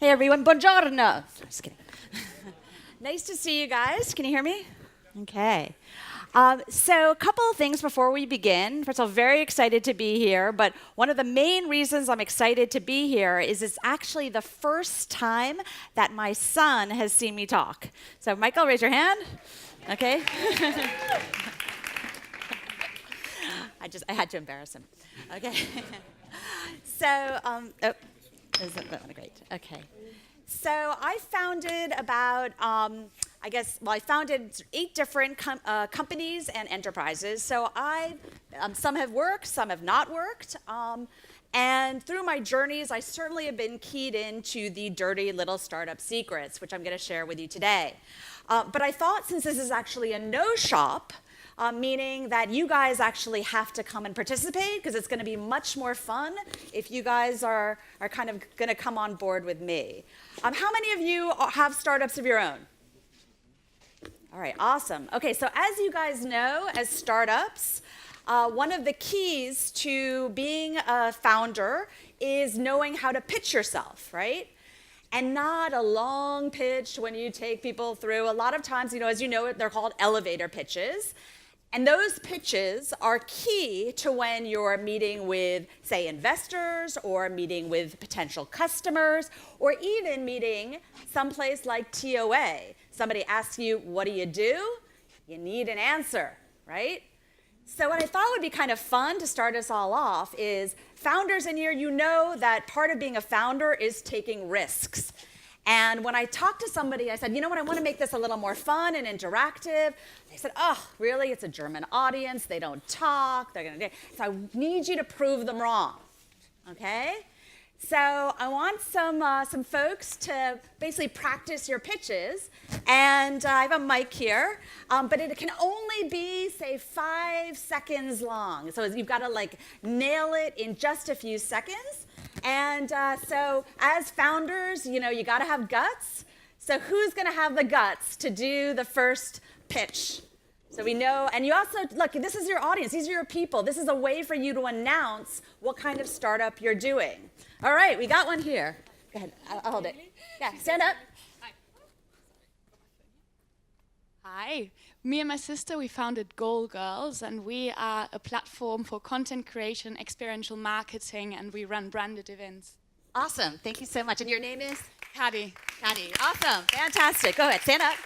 Hey everyone, buongiorno. Just kidding. Nice to see you guys. Can you hear me? Okay. So a couple of things before we begin. First of all, very excited to be here, but one of the main reasons I'm excited to be here is it's actually the first time that my son has seen me talk. So Michael, raise your hand. Okay. I had to embarrass him. Okay. So, great. Okay. So I founded I founded 8 different companies and enterprises. So some have worked, some have not worked. And through my journeys, I certainly have been keyed into the dirty little startup secrets, which I'm going to share with you today. But I thought since this is actually a no shop, meaning that you guys actually have to come and participate because it's going to be much more fun if you guys are kind of going to come on board with me. How many of you have startups of your own? All right, awesome. Okay, so as you guys know, as startups, one of the keys to being a founder is knowing how to pitch yourself, right? And not a long pitch when you take people through. A lot of times, as you know, they're called elevator pitches. And those pitches are key to when you're meeting with, say, investors or meeting with potential customers or even meeting someplace like TOA. Somebody asks you, what do? You need an answer, right? So what I thought would be kind of fun to start us all off is founders in here, you know that part of being a founder is taking risks. And when I talked to somebody, I said, you know what, I want to make this a little more fun and interactive. They said, oh, really? It's a German audience. They don't talk. They're going to. So I need you to prove them wrong, okay? So I want some folks to basically practice your pitches. And I have a mic here, but it can only be, say, 5 seconds long. So you've got to nail it in just a few seconds. And so as founders, you got to have guts. So who's going to have the guts to do the first pitch? So we know, and you also, look, this is your audience. These are your people. This is a way for you to announce what kind of startup you're doing. All right, we got one here. Go ahead, I'll hold it. Yeah, stand up. Hi. Me and my sister, we founded Goal Girls, and we are a platform for content creation, experiential marketing, and we run branded events. Awesome. Thank you so much. And your name is? Kadi. Kadi. Awesome. Fantastic. Go ahead. Stand up.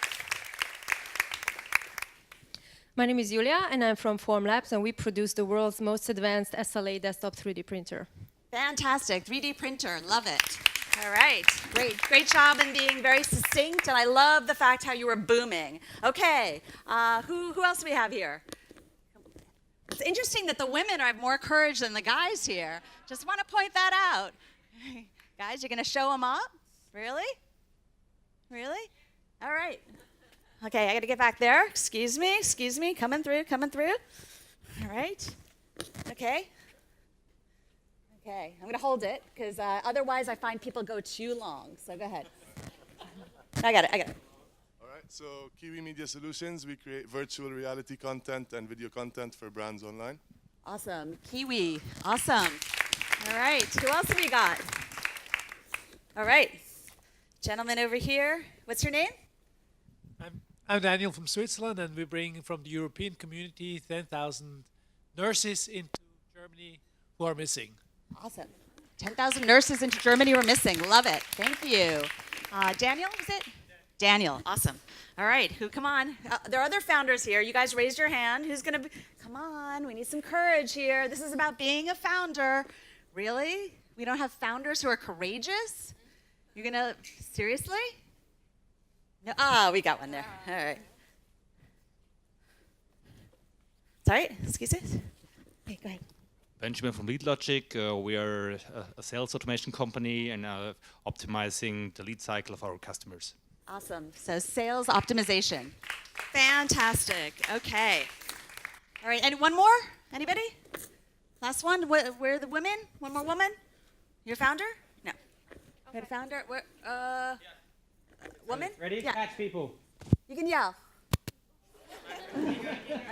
My name is Julia, and I'm from Formlabs, and we produce the world's most advanced SLA desktop 3D printer. Fantastic. 3D printer. Love it. All right, great job in being very succinct, and I love the fact how you were booming. Okay, who else do we have here? It's interesting that the women have more courage than the guys here. Just want to point that out. Guys, you're going to show them up? Really? Really? All right. Okay, I got to get back there. Excuse me, coming through. All right. Okay, I'm going to hold it, because otherwise I find people go too long. So go ahead. I got it. All right, so Kiwi Media Solutions, we create virtual reality content and video content for brands online. Awesome. Kiwi. Awesome. All right, who else have we got? All right, gentleman over here. What's your name? I'm Daniel from Switzerland, and we bring from the European community 10,000 nurses into Germany who are missing. Awesome. 10,000 nurses into Germany were missing. Love it. Thank you. Daniel, is it? Daniel. Awesome. All right. Come on. There are other founders here. You guys raised your hand. Who's going to be? Come on. We need some courage here. This is about being a founder. Really? We don't have founders who are courageous? You're going to, seriously? No. Ah, we got one there. All right. Sorry. Excuse me. Okay, go ahead. Benjamin from LeadLogic. We are a sales automation company and optimizing the lead cycle of our customers. Awesome. So sales optimization. Fantastic. Okay. All right. And one more? Anybody? Last one? Where are the women? One more woman? Your founder? No. Okay. The founder? Woman? Ready? Yeah. Catch people. You can yell.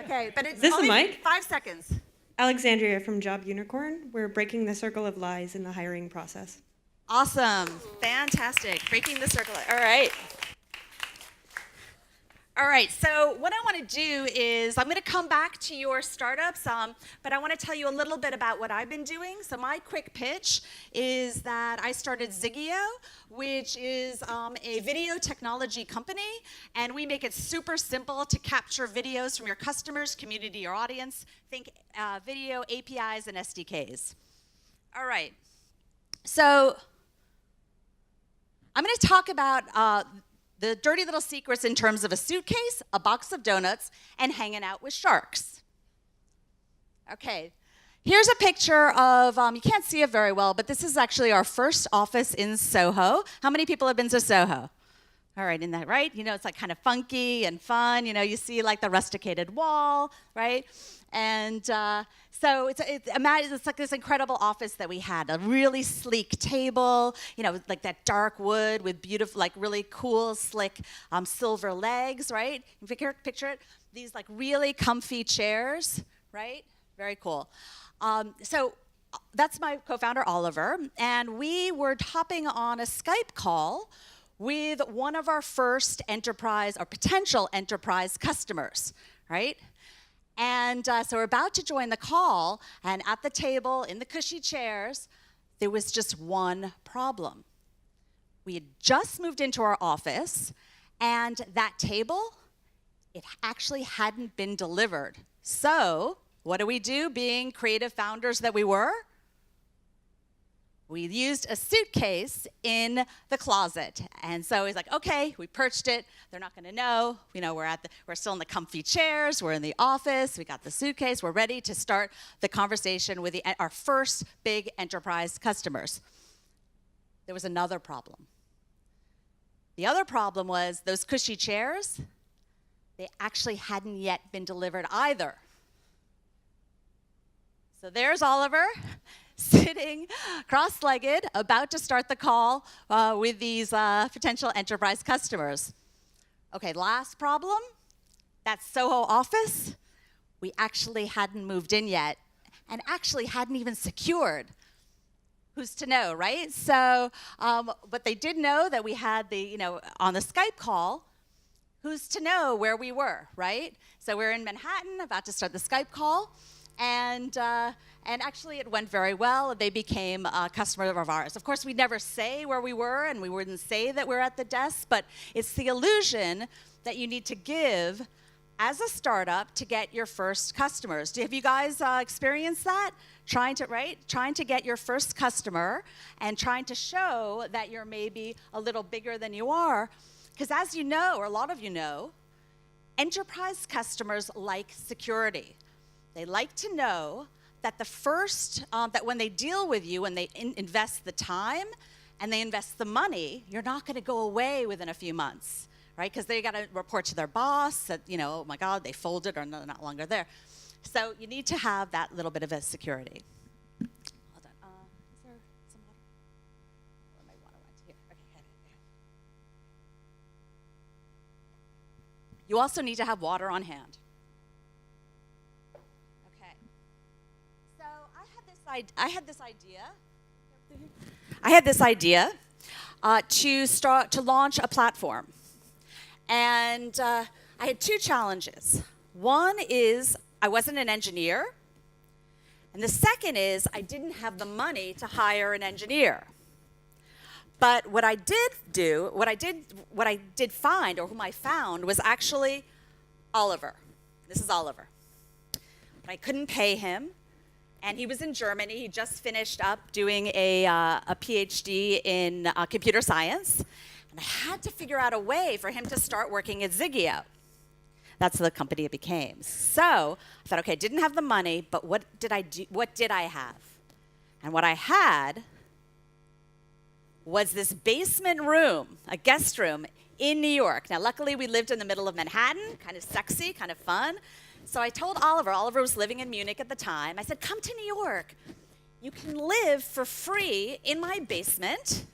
Okay, but it's Is this a only mic? 5 seconds. Alexandria from Job Unicorn. We're breaking the circle of lies in the hiring process. Awesome. Fantastic. Breaking the circle. All right. All right, so what I want to do is I'm going to come back to your startups, but I want to tell you a little bit about what I've been doing. So my quick pitch is that I started Ziggeo, which is a video technology company, and we make it super simple to capture videos from your customers, community, or audience. Think video APIs and SDKs. All right, so I'm going to talk about the dirty little secrets in terms of a suitcase, a box of donuts, and hanging out with sharks. Okay, here's a picture of, you can't see it very well, but this is actually our first office in Soho. How many people have been to Soho? All right, isn't that right? You know, it's like kind of funky and fun. You know, you see like the rusticated wall, right? And so it's like this incredible office that we had, a really sleek table, you know, like that dark wood with beautiful, like really cool, slick silver legs, right? You picture it? These like really comfy chairs, right? Very cool. So that's my co-founder, Oliver, and we were hopping on a Skype call with one of our first enterprise or potential enterprise customers, right? And so we're about to join the call, and at the table, in the cushy chairs, there was just one problem. We had just moved into our office, and that table, it actually hadn't been delivered. So what do, being creative founders that we were? We used a suitcase in the closet. And so he's like, okay, we perched it. They're not going to know. You know, we're still in the comfy chairs. We're in the office. We got the suitcase. We're ready to start the conversation with our first big enterprise customers. There was another problem. The other problem was those cushy chairs, they actually hadn't yet been delivered either. So there's Oliver, sitting cross-legged, about to start the call with these potential enterprise customers. Okay, last problem, that Soho office, we actually hadn't moved in yet and actually hadn't even secured. Who's to know, right? So, but they did know that we had on the Skype call, who's to know where we were, right? So we're in Manhattan, about to start the Skype call, and actually it went very well. They became a customer of ours. Of course, we'd never say where we were, and we wouldn't say that we're at the desk, but it's the illusion that you need to give as a startup to get your first customers. Have you guys experienced that? Trying to get your first customer and trying to show that you're maybe a little bigger than you are. Because as you know, or a lot of you know, enterprise customers like security. They like to know that that when they deal with you, when they invest the time and they invest the money, you're not going to go away within a few months, right? Because they got to report to their boss that, oh my God, they folded or they're not longer there. So you need to have that little bit of a security. Hold on. Is there some water? Or my water went here. Okay, here. You also need to have water on hand. I had this idea to launch a platform, and I had two challenges. One is I wasn't an engineer, and the second is I didn't have the money to hire an engineer. But what I did find, or whom I found, was actually Oliver. This is Oliver. But I couldn't pay him. And he was in Germany. He just finished up doing a PhD in computer science. And I had to figure out a way for him to start working at Ziggeo. That's the company it became. So I thought, okay, I didn't have the money, but what did I do? What did I have? And what I had was this basement room, a guest room in New York. Now, luckily, we lived in the middle of Manhattan, kind of sexy, kind of fun. So I told Oliver was living in Munich at the time, I said, come to New York. You can live for free in my basement.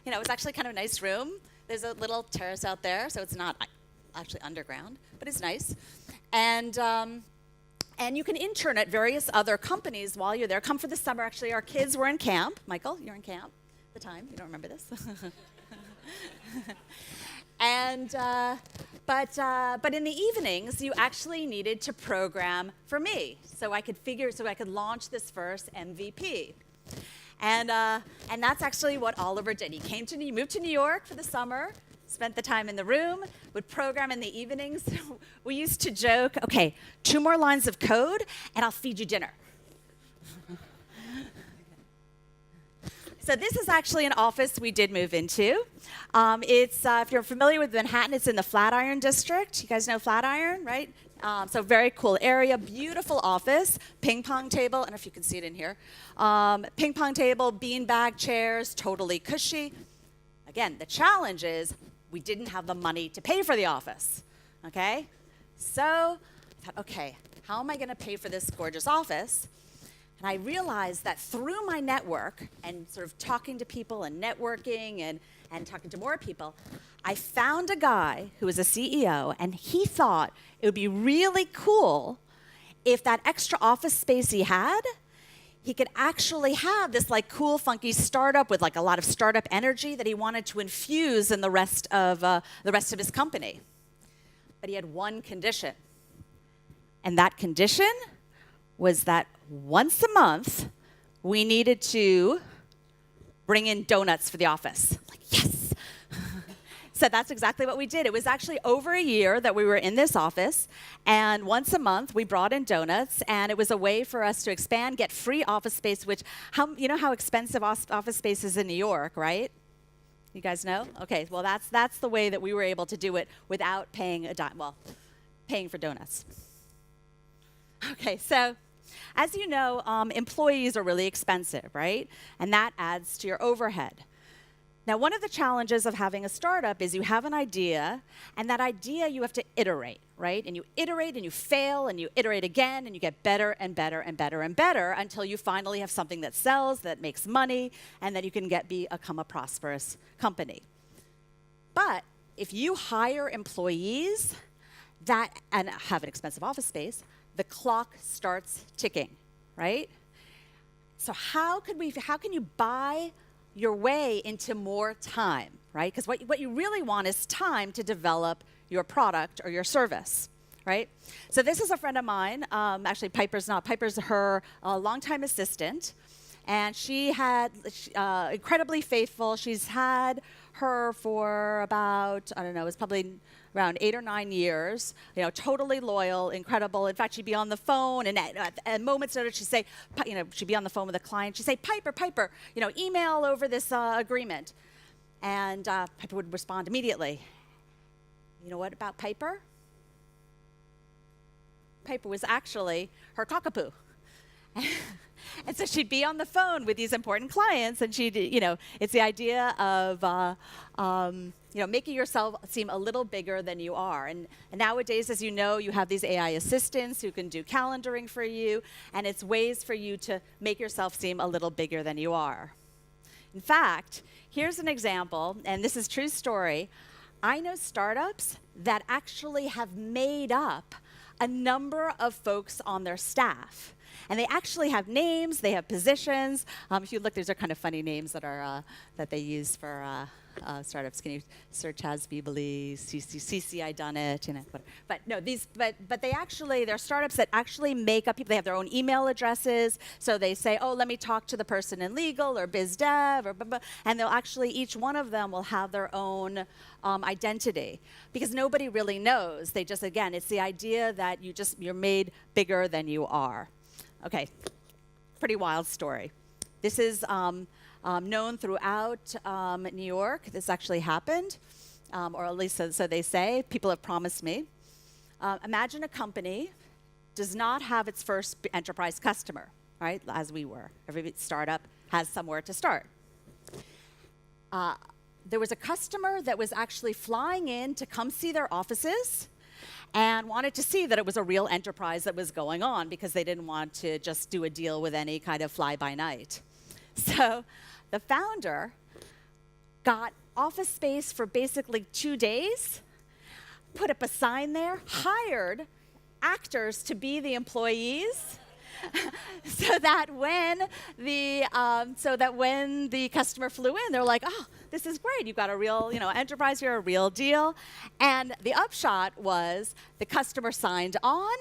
It's actually kind of a nice room. There's a little terrace out there, so it's not actually underground, but it's nice. And you can intern at various other companies while you're there. Come for the summer. Actually, our kids were in camp. Michael, you're in camp the time. You don't remember this? And but in the evenings, you actually needed to program for me, so I could launch this first MVP. And that's actually what Oliver did. He moved to New York for the summer, spent the time in the room, would program in the evenings. We used to joke, okay, 2 more lines of code, and I'll feed you dinner. So this is actually an office we did move into. It's if you're familiar with Manhattan, it's in the Flatiron district. You guys know Flatiron, right? So very cool area, beautiful office, ping pong table. I don't know if you can see it in here. Ping pong table, beanbag chairs, totally cushy. Again, the challenge is we didn't have the money to pay for the office. Okay, so I thought, okay, how am I going to pay for this gorgeous office? And I realized that through my network and sort of talking to people and networking and talking to more people, I found a guy who was a CEO, and he thought it would be really cool if that extra office space he had, he could actually have this like cool, funky startup with like a lot of startup energy that he wanted to infuse in the rest of his company. But he had one condition, and that condition was that once a month, we needed to bring in donuts for the office. Like, yes! So that's exactly what we did. It was actually over a year that we were in this office, and once a month, we brought in donuts, and it was a way for us to expand, get free office space, which, you know how expensive office space is in New York, right? You guys know? Okay, well, that's the way that we were able to do it without paying paying for donuts. Okay, so as you know, employees are really expensive, right? And that adds to your overhead. Now, one of the challenges of having a startup is you have an idea, and that idea you have to iterate, right? And you iterate, and you fail, and you iterate again, and you get better and better and better and better until you finally have something that sells, that makes money, and that you can become a prosperous company. But if you hire employees and have an expensive office space, the clock starts ticking, right? So how can you buy your way into more time, right? Because what you really want is time to develop your product or your service, right? So this is a friend of mine. Actually, Piper's her longtime assistant, and she had incredibly faithful. She's had her for about, I don't know, it's probably around 8 or 9 years, totally loyal, incredible. In fact, she'd be on the phone, and at moments notice, she'd say, she'd be on the phone with a client. She'd say, Piper, email over this agreement. And Piper would respond immediately. You know what about Piper? Piper was actually her cockapoo. And so she'd be on the phone with these important clients, and it's the idea of, making yourself seem a little bigger than you are. And nowadays, as you know, you have these AI assistants who can do calendaring for you, and it's ways for you to make yourself seem a little bigger than you are. In fact, here's an example, and this is true story. I know startups that actually have made up a number of folks on their staff. And they actually have names, they have positions. If you look, these are kind of funny names that they use for startups. Can you search Hasbibly, CC I done it, But no, but they're startups that actually make up people. They have their own email addresses. So they say, oh, let me talk to the person in legal or biz dev, or blah, blah, and they'll actually, each one of them will have their own identity, because nobody really knows. They just, again, it's the idea that you're made bigger than you are. Okay, pretty wild story. This is known throughout New York. This actually happened, or at least so they say. People have promised me. Imagine a company does not have its first enterprise customer, right, as we were. Every startup has somewhere to start. There was a customer that was actually flying in to come see their offices and wanted to see that it was a real enterprise that was going on, because they didn't want to just do a deal with any kind of fly-by-night. So the founder got office space for basically 2 days, put up a sign there, hired actors to be the employees, so that when the customer flew in, they're like, oh, this is great. You've got a real, enterprise here, a real deal. And the upshot was the customer signed on.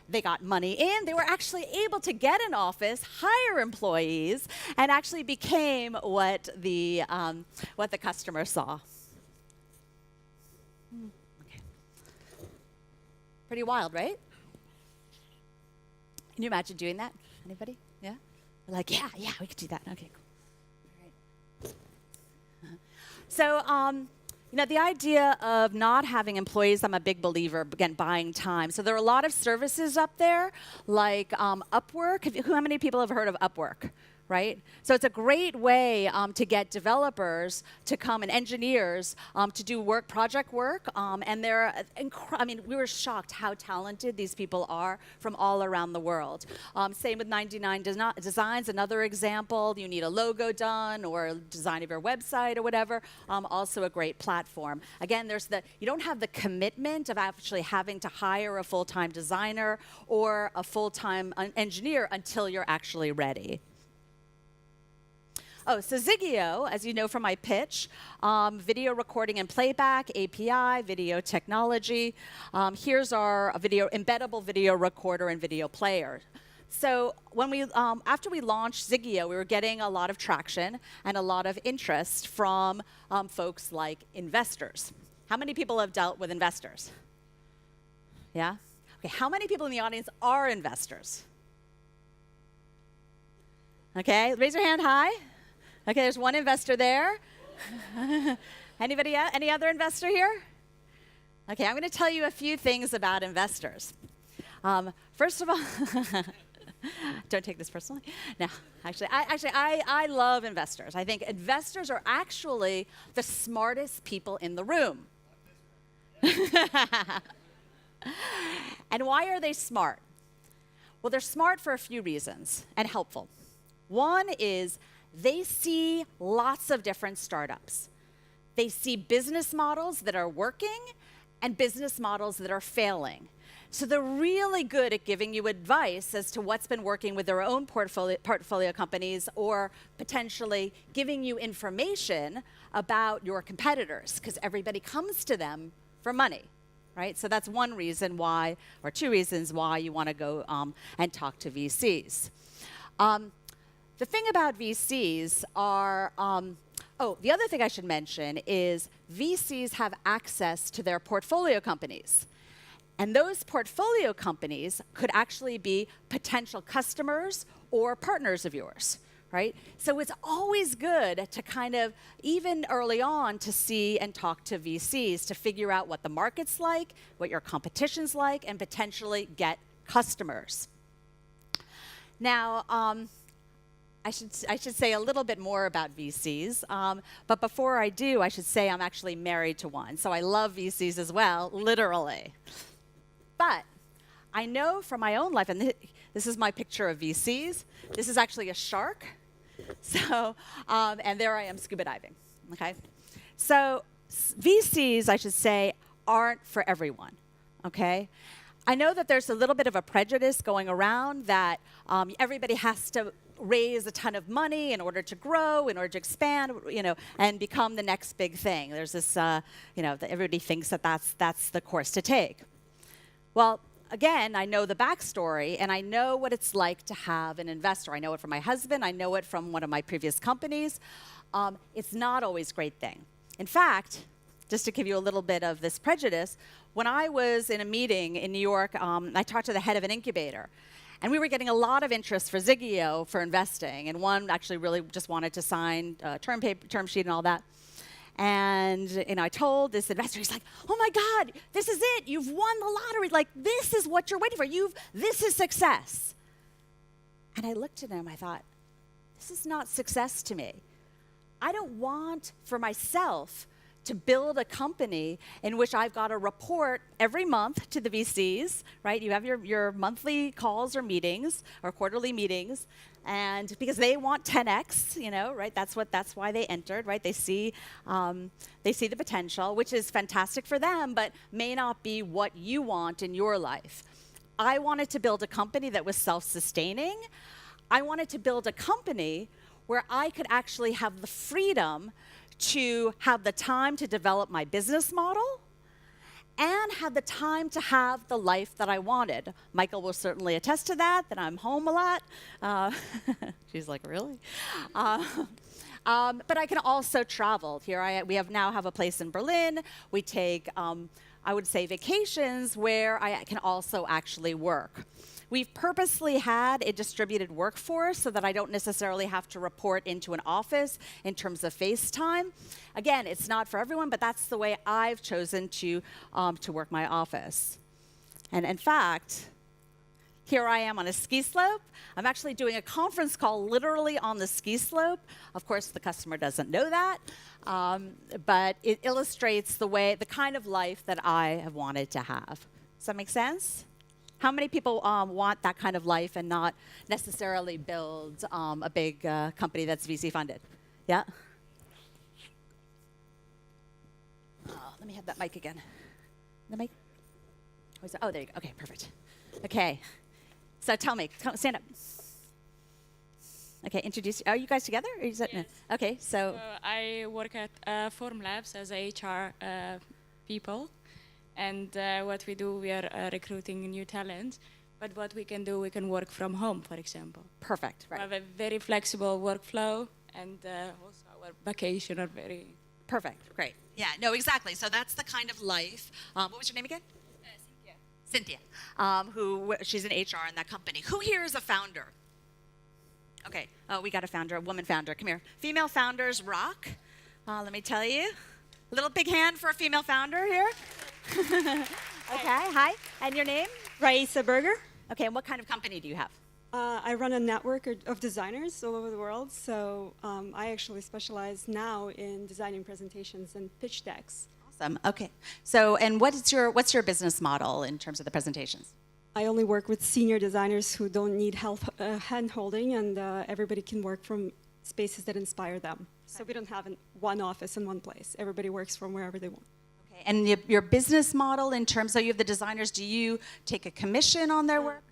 They got money in. They were actually able to get an office, hire employees, and actually became what the customer saw. Okay. Pretty wild, right? Can you imagine doing that? Anybody? Yeah? Like, yeah, we could do that. Okay, cool. All right. So, the idea of not having employees, I'm a big believer, again, buying time. So there are a lot of services up there, like Upwork. How many people have heard of Upwork? Right? So it's a great way to get developers to come and engineers to do project work. And they're, we were shocked how talented these people are from all around the world. Same with 99 Designs, another example. You need a logo done or a design of your website or whatever. Also a great platform. Again, you don't have the commitment of actually having to hire a full-time designer or a full-time engineer until you're actually ready. Oh, so Ziggeo, as you know from my pitch, video recording and playback, API, video technology. Here's our embeddable video recorder and video player. So after we launched Ziggeo, we were getting a lot of traction and a lot of interest from folks like investors. How many people have dealt with investors? Yeah? Okay, how many people in the audience are investors? Okay, raise your hand high. Okay, there's one investor there. Anybody else? Any other investor here? Okay, I'm going to tell you a few things about investors. First of all, don't take this personally. No, I love investors. I think investors are actually the smartest people in the room. And why are they smart? Well, they're smart for a few reasons and helpful. One is they see lots of different startups. They see business models that are working and business models that are failing. So they're really good at giving you advice as to what's been working with their own portfolio companies or potentially giving you information about your competitors because everybody comes to them for money, right? So that's one reason why, or two reasons why you want to go and talk to VCs. The thing about VCs are, the other thing I should mention is VCs have access to their portfolio companies. And those portfolio companies could actually be potential customers or partners of yours, right? So it's always good to kind of, even early on, to see and talk to VCs to figure out what the market's like, what your competition's like, and potentially get customers. Now, I should say a little bit more about VCs, but before I do, I should say I'm actually married to one, so I love VCs as well, literally. But I know from my own life, and this is my picture of VCs. This is actually a shark, so and there I am scuba diving. Okay, so VCs, I should say, aren't for everyone. Okay. I know that there's a little bit of a prejudice going around that everybody has to raise a ton of money in order to grow, in order to expand, and become the next big thing. There's this, that everybody thinks that that's the course to take. Well, again, I know the backstory, and I know what it's like to have an investor. I know it from my husband. I know it from one of my previous companies. It's not always a great thing. In fact, just to give you a little bit of this prejudice, when I was in a meeting in New York, I talked to the head of an incubator. And we were getting a lot of interest for Ziggeo for investing. And one actually really just wanted to sign a term sheet and all that. And I told this investor, he's like, oh my God, this is it. You've won the lottery. Like, this is what you're waiting for. This is success. And I looked at him, I thought, this is not success to me. I don't want for myself to build a company in which I've got to report every month to the VCs, right? You have your monthly calls or meetings or quarterly meetings, and because they want 10x, right? That's why they entered, right? They see the potential, which is fantastic for them, but may not be what you want in your life. I wanted to build a company that was self-sustaining. I wanted to build a company where I could actually have the freedom to have the time to develop my business model and have the time to have the life that I wanted. Michael will certainly attest to that I'm home a lot. She's like, really? But I can also travel. We now have a place in Berlin. We take, I would say, vacations where I can also actually work. We've purposely had a distributed workforce so that I don't necessarily have to report into an office in terms of face time. Again, it's not for everyone, but that's the way I've chosen to work my office. And in fact, here I am on a ski slope. I'm actually doing a conference call literally on the ski slope. Of course, the customer doesn't know that, but it illustrates the kind of life that I have wanted to have. Does that make sense? How many people want that kind of life and not necessarily build a big company that's VC funded? Yeah? Let me have that mic again. The mic? Oh, there you go. Okay, perfect. Okay. So tell me, stand up. Okay, introduce. Are you guys together? Or is that, Yes. no? Okay, so I work at Formlabs as HR people. And what we do, we are recruiting new talent. But what we can do, we can work from home, for example. perfect. We Right. have a very flexible workflow, and also our vacation are very... Perfect. Great. Yeah. No. Exactly. So that's the kind of life. What was your name again? Cynthia. She's in HR in that company. Who here is a founder? Okay. Oh, we got a founder, a woman founder. Come here. Female founders rock. Let me tell you. A little big hand for a female founder here. Okay. Hi. And your name? Raisa Berger. Okay. And what kind of company do you have? I run a network of designers all over the world, so I actually specialize now in designing presentations and pitch decks. Awesome. Okay. So, and what's your business model in terms of the presentations? I only work with senior designers who don't need help hand-holding, and everybody can work from spaces that inspire them. So we don't have one office in one place. Everybody works from wherever they want. Okay. And your business model in terms of you have the designers, do you take a commission on their work?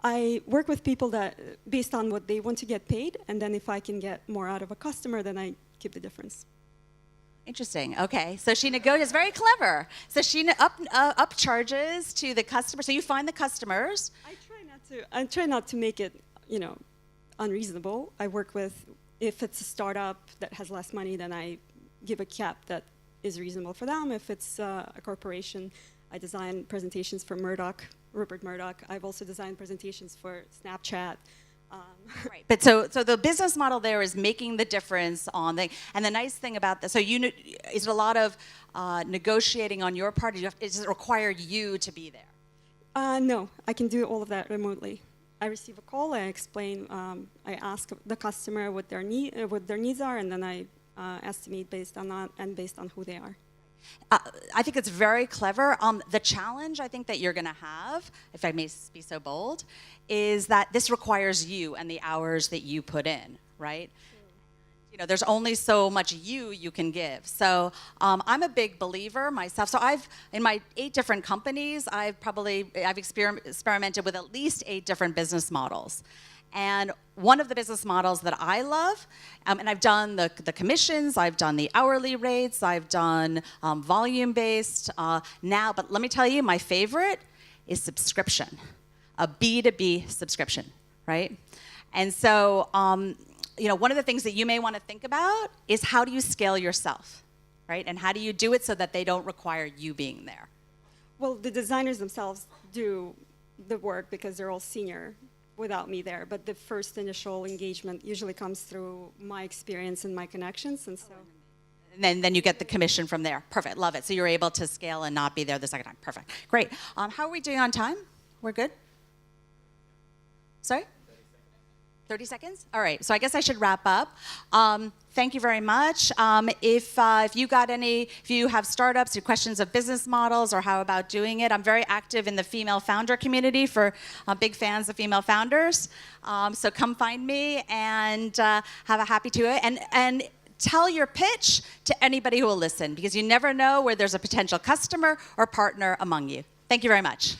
I work with people that based on what they want to get paid, and then if I can get more out of a customer, then I keep the difference. Interesting. Okay. So she negotiates. Very clever. So she up charges to the customer. So you find the customers. I try not to make it, unreasonable. I work with, if it's a startup that has less money, then I give a cap that is reasonable for them. If it's a corporation, I design presentations for Rupert Murdoch. I've also designed presentations for Snapchat. Right. But so the business model there is making the difference on the, and the nice thing about this, so is it a lot of negotiating on your part? Does it require you to be there? No, I can do all of that remotely. I receive a call, I explain, I ask the customer what their needs are, and then I estimate based on that and based on who they are. I think it's very clever. The challenge I think that you're going to have, if I may be so bold, is that this requires you and the hours that you put in, right? There's only so much you can give. So I'm a big believer myself. So in my 8 different companies, I've experimented with at least 8 different business models. And one of the business models that I love, and I've done the commissions, I've done the hourly rates, I've done volume-based now, but let me tell you, my favorite is subscription, a B2B subscription, right? And so, one of the things that you may want to think about is how do you scale yourself, right? And how do you do it so that they don't require you being there? Well, the designers themselves do the work because they're all senior without me there, but the first initial engagement usually comes through my experience and my connections, and so. And then you get the commission from there. Perfect, love it. So you're able to scale and not be there the second time. Perfect, great. How are we doing on time? We're good? Sorry? 30 seconds? All right, so I guess I should wrap up. Thank you very much. If you have startups or questions of business models or how about doing it, I'm very active in the female founder community for big fans of female founders. So come find me and have a happy to it. And tell your pitch to anybody who will listen, because you never know where there's a potential customer or partner among you. Thank you very much.